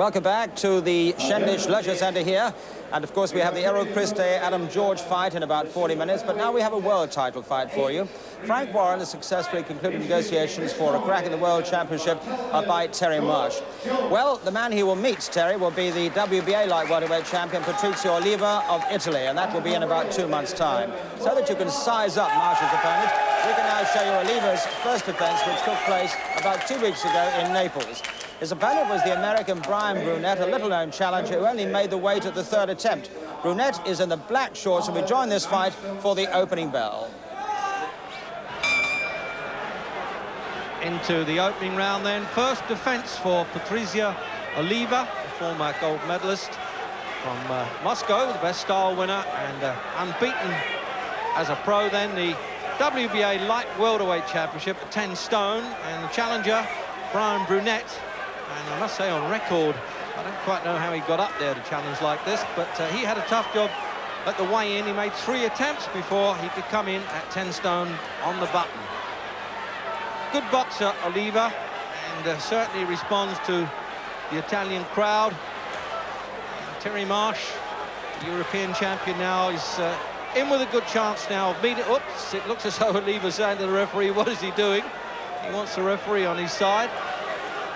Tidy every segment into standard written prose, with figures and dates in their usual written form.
Welcome back to the Shendish Leisure Centre here. And of course we have the Errol Christie Adam George fight in about 40 minutes, but now we have a world title fight for you. Frank Warren has successfully concluded negotiations for a crack at the World Championship by Terry Marsh. Well, the man he will meet, Terry, will be the WBA light welterweight champion Patrizio Oliva of Italy, and that will be in about 2 months' time. So that you can size up Marsh's opponent, we can now show you Oliva's first defence, which took place about 2 weeks ago in Naples. His opponent was the American Oliva-Brun, a little-known challenger who only made the weight at the third attempt. Brunette is in the black shorts, and we join this fight for the opening bell. Into the opening round then. First defence for Patrizio Oliva, former gold medalist from Moscow, the best style winner, and unbeaten as a pro then. The WBA light welterweight championship at 10 stone, and the challenger, Brian Brunette. And I must say, on record, I don't quite know how he got up there to challenge like this, but he had a tough job at the weigh-in. He made 3 attempts before he could come in at 10 stone on the button. Good boxer, Oliva, and certainly responds to the Italian crowd. Terry Marsh, European champion now, is in with a good chance now of meeting. Oops, it looks as though Oliva's saying to the referee, what is he doing? He wants the referee on his side.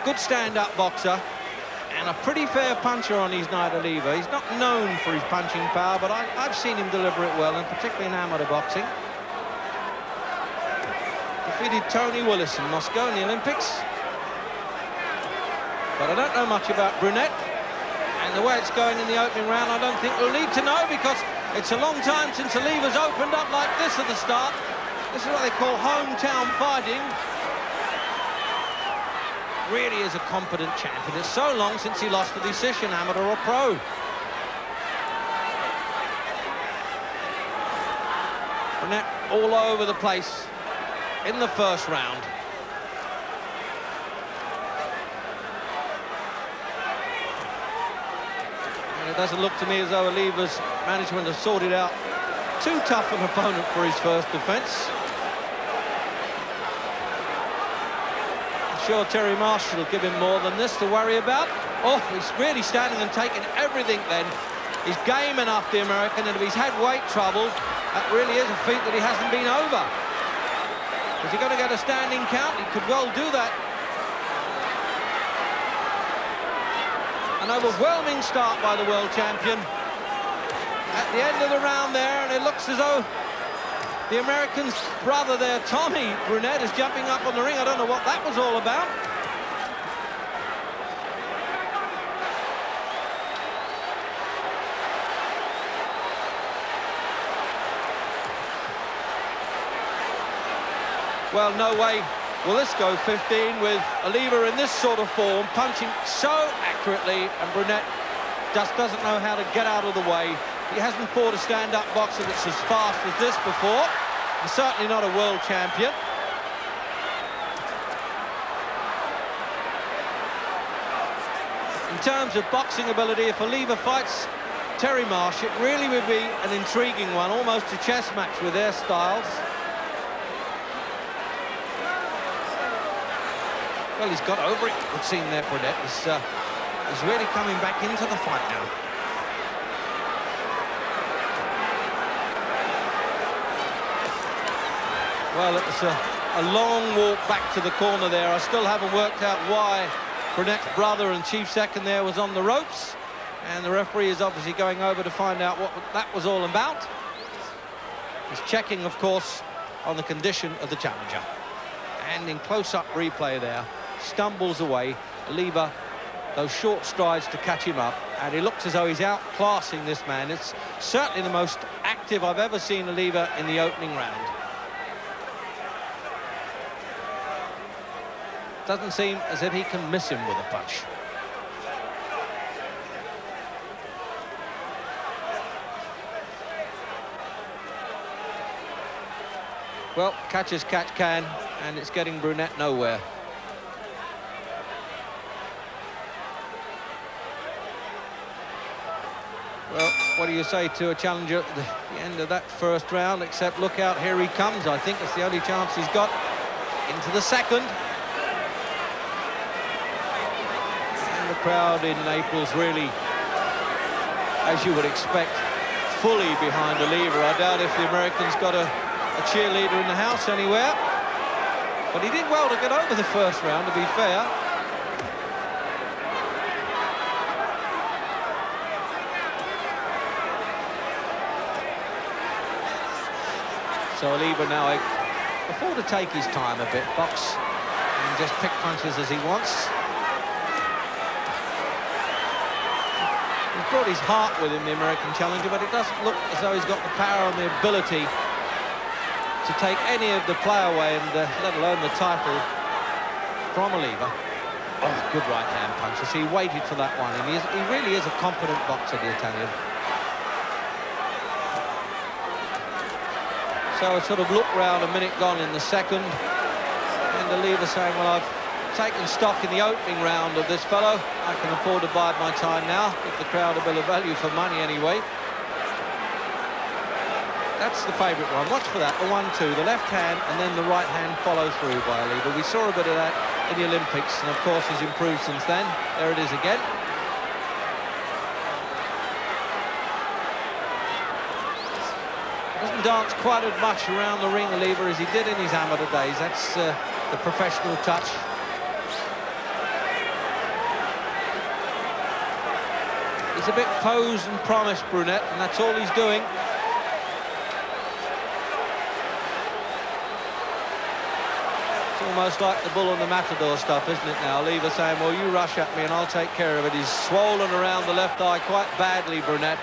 Good stand-up boxer and a pretty fair puncher on his night, Oliva. He's not known for his punching power, but I've seen him deliver it well, and particularly in amateur boxing. Defeated Tony Willis in Moscow in the Olympics. But I don't know much about Brunette, and the way it's going in the opening round, I don't think we'll need to know, because it's a long time since Oliva's opened up like this at the start. This is what they call hometown fighting. Really is a competent champion. It's so long since he lost a decision, amateur or pro. Brunette all over the place in the first round. And it doesn't look to me as though Oliva's management has sorted out too tough an opponent for his first defence. Sure, Terry Marsh will give him more than this to worry about. Oh, he's really standing and taking everything then. He's game enough, the American, and if he's had weight trouble, that really is a feat that he hasn't been over. Is he going to get a standing count? He could well do that. An overwhelming start by the world champion. At the end of the round there, and it looks as though the American's brother there, Tommy Brunette, is jumping up on the ring. I don't know what that was all about. Well, no way will this go 15 with Oliva in this sort of form, punching so accurately, and Brunette just doesn't know how to get out of the way. He hasn't fought a stand-up boxer that's as fast as this before. He's certainly not a world champion. In terms of boxing ability, if Oliva fights Terry Marsh, it really would be an intriguing one, almost a chess match with their styles. Well, he's got over it, it would seem there, Brunette. He's really coming back into the fight now. Well, it was a long walk back to the corner there. I still haven't worked out why Brunette's brother and chief second there was on the ropes. And the referee is obviously going over to find out what that was all about. He's checking, of course, on the condition of the challenger. And in close-up replay there, stumbles away. Oliva, those short strides to catch him up. And he looks as though he's outclassing this man. It's certainly the most active I've ever seen Oliva in the opening round. Doesn't seem as if he can miss him with a punch. Well, catch as catch can, and it's getting Brunette nowhere. Well, what do you say to a challenger at the end of that first round, except look out, here he comes. I think it's the only chance he's got into the second. crowd in Naples really, as you would expect, fully behind Oliva. I doubt if the Americans got a cheerleader in the house anywhere. But he did well to get over the first round, to be fair. So Oliva now afford to take his time a bit, box and just pick punches as he wants. He's brought his heart with him, the American challenger, but it doesn't look as though he's got the power and the ability to take any of the play away, and let alone the title from Oliva. Oh, good right-hand punches. He waited for that one, and he really is a competent boxer, the Italian. So a sort of look round, a minute gone in the second, and Oliva saying, well, I've taken stock in the opening round of this fellow. I can afford to bide my time now, give the crowd a bit of value for money anyway. That's the favourite one. Watch for that, the 1-2, the left hand, and then the right hand follow through by Oliva. We saw a bit of that in the Olympics, and of course he's improved since then. There it is again. Doesn't dance quite as much around the ring, Oliva, as he did in his amateur days. That's the professional touch. He's a bit pose and promise, Brunette, and that's all he's doing. It's almost like the bull and the matador stuff, isn't it now? Oliva saying, well, you rush at me and I'll take care of it. He's swollen around the left eye quite badly, Brunette.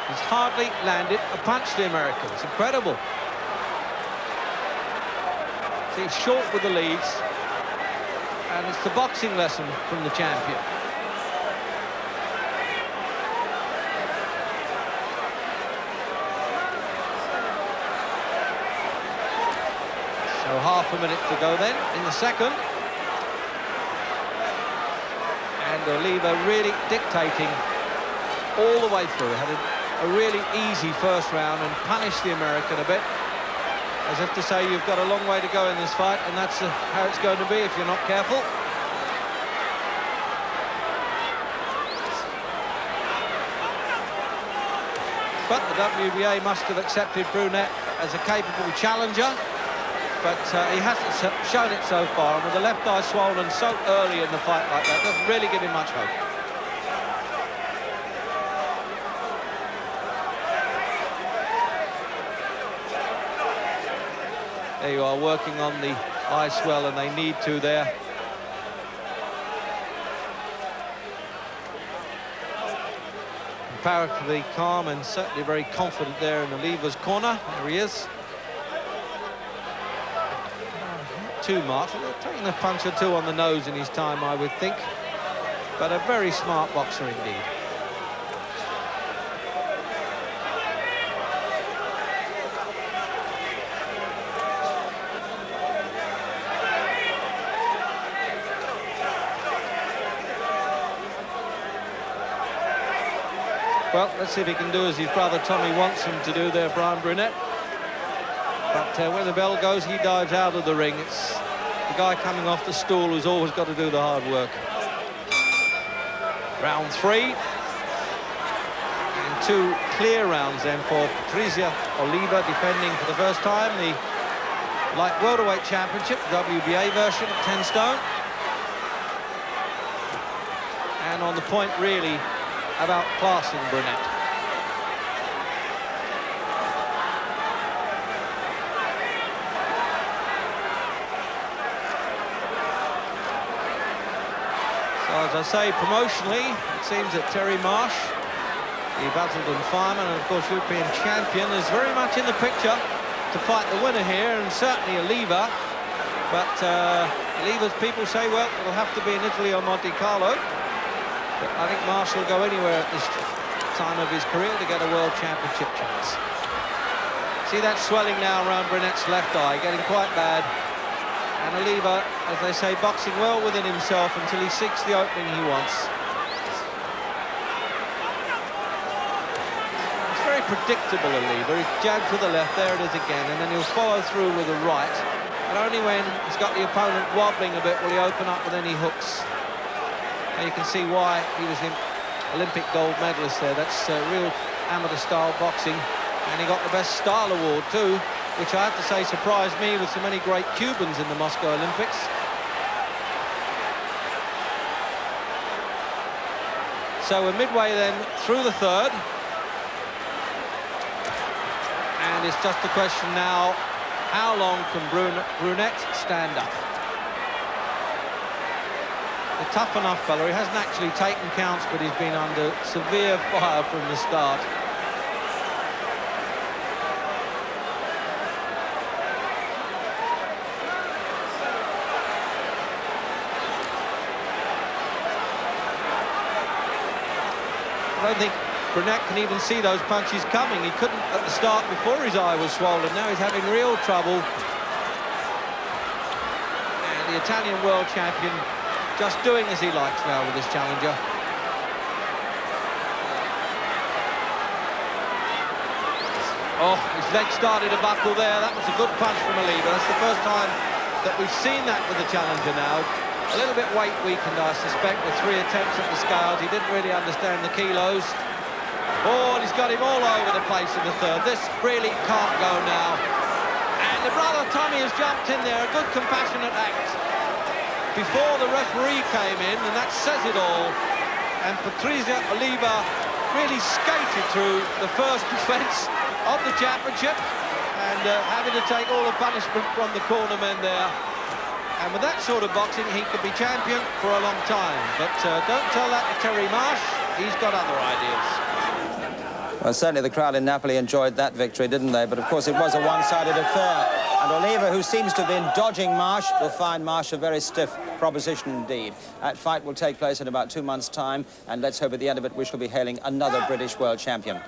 He's hardly landed a punch, the American. It's incredible. See, he's short with the leads, and it's the boxing lesson from the champion. So half a minute to go then in the second. And Oliva really dictating all the way through. Had a really easy first round and punished the American a bit, as if to say you've got a long way to go in this fight, and that's how it's going to be if you're not careful. But the WBA must have accepted Brunette as a capable challenger, but he hasn't shown it so far, and with the left eye swollen so early in the fight like that, doesn't really give him much hope. There you are, working on the eye swell, and they need to there. Comparatively calm and certainly very confident there in Oliva's corner. There he is. Not too much. Taking a punch or two on the nose in his time, I would think. But a very smart boxer indeed. Well, let's see if he can do as his brother Tommy wants him to do there, Brian Brunette. But when the bell goes, he dives out of the ring. It's the guy coming off the stool who's always got to do the hard work. Round 3. And 2 clear rounds then for Patrizia Oliva, defending for the first time the light welterweight championship, WBA version at 10 stone. And on the point, really, about classing Brunette. So, as I say, promotionally, it seems that Terry Marsh, the Basildon fireman and, of course, European champion, is very much in the picture to fight the winner here, and certainly Oliva. But Oliva's people say, well, it'll have to be in Italy or Monte Carlo. But I think Marsh will go anywhere at this time of his career to get a world championship chance. See that swelling now around Brunette's left eye, getting quite bad. And Oliva, as they say, boxing well within himself until he seeks the opening he wants. It's very predictable, Oliva. He jabs with the left, there it is again, and then he'll follow through with the right. And only when he's got the opponent wobbling a bit will he open up with any hooks. And you can see why he was an Olympic gold medalist there. That's real amateur-style boxing. And he got the Best Style Award too, which I have to say surprised me with so many great Cubans in the Moscow Olympics. So we're midway then through the third. And it's just a question now, how long can Brunette stand up? A tough enough fella. He hasn't actually taken counts, but he's been under severe fire from the start. I don't think Brunette can even see those punches coming. He couldn't at the start before his eye was swollen. Now he's having real trouble. And the Italian world champion just doing as he likes now with this challenger. Oh, his leg started to buckle there. That was a good punch from Oliva. That's the first time that we've seen that with the challenger now. A little bit weight weakened, I suspect, with 3 attempts at the scales. He didn't really understand the kilos. Oh, and he's got him all over the place in the third. This really can't go now. And the brother Tommy has jumped in there, a good compassionate act before the referee came in, and that says it all. And Patrizia Oliva really skated through the first defence of the championship and having to take all the punishment from the cornermen there. And with that sort of boxing, he could be champion for a long time. But don't tell that to Terry Marsh. He's got other ideas. Well, certainly the crowd in Napoli enjoyed that victory, didn't they? But, of course, it was a one-sided affair. And Oliva, who seems to have been dodging Marsh, will find Marsh a very stiff proposition indeed. That fight will take place in about 2 months' time. And let's hope at the end of it we shall be hailing another British world champion.